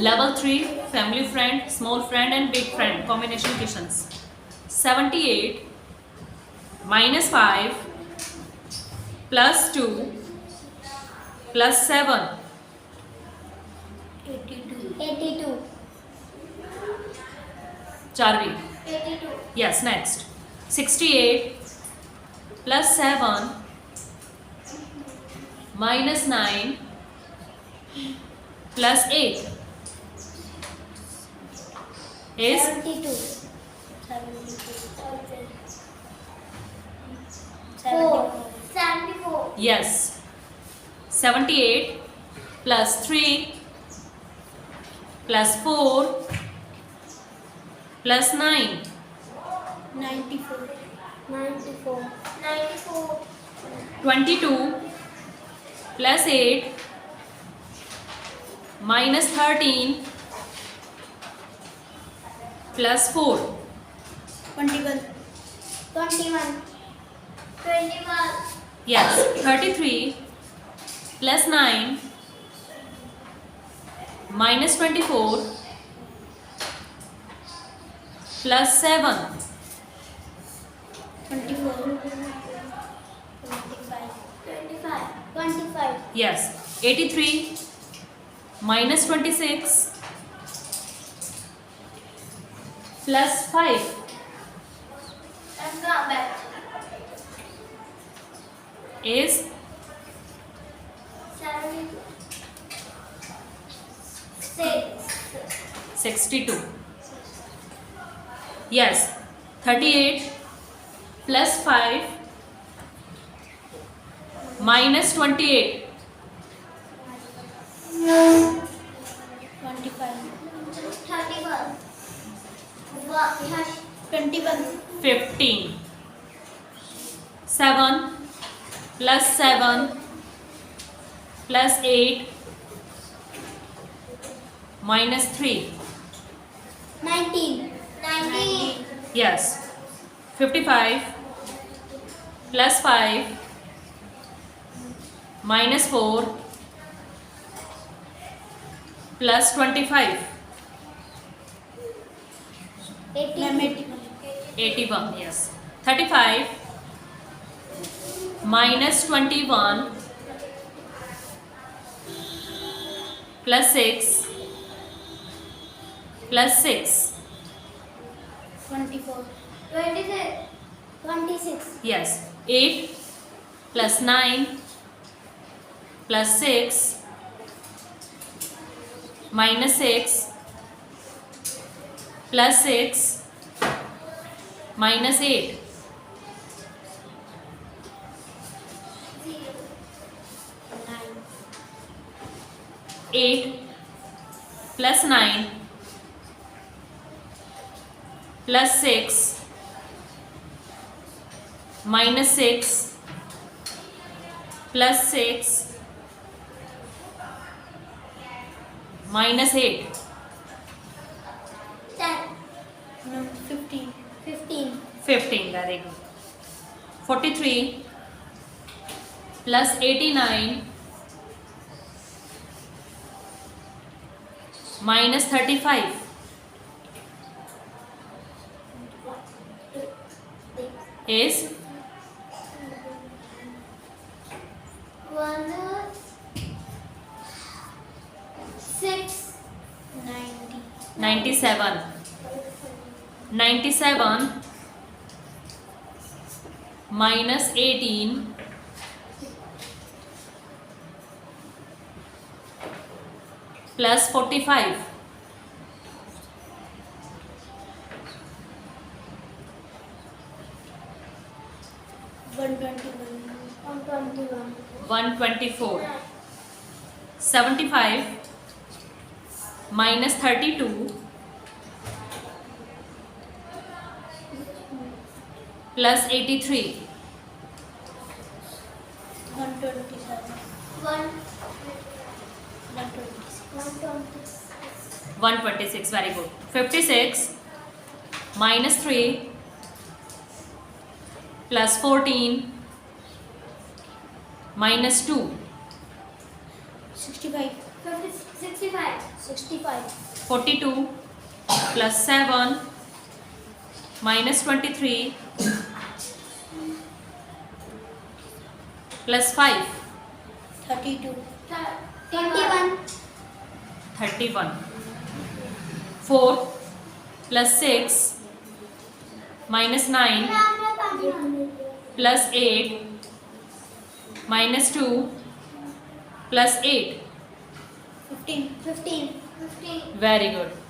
Level 3 family friend, small friend and big friend combination questions. 78 minus 5 plus 2 plus 7. 82. Charvi. 82. Yes, next. 68 plus 7 minus 9 plus 8 is 72. 74. yes. 78 plus 3 plus 4 plus 9 94. 94. 94. 22 plus 8 minus 13 plus 4 21. 21. 21. yes. 33 plus 9 minus 24 plus 7 24. 25. 25. 25. yes. 83 minus 26 plus 5 And come back. is 72. 62. Yes. 38 plus 5 minus 28 25. 31. 15. 7 plus 7 plus 8 minus 3. 19. Yes. 55 plus 5 minus 4 plus 25. 81. Yes. 35 minus 21 plus 6 plus 6. 24. 26. Yes. 8 plus 9 plus 6 minus 6 plus 6 minus 8. 8 plus 9 plus 6 minus 6 plus 6 minus 8. 10. 15. 15. Very good. 43 plus 89 minus 35 is 6. 97. 97 minus 18 plus 45. 124. 75 minus 32 plus 83. 126. Very good. 56 minus 3 plus 14 minus 2. 65. 65. 65. 42 plus 7 minus 23 plus 5 32. 21. 31 4 plus 6 minus 9 plus 8 minus 2 plus 8. 15. 15. 15. Very good.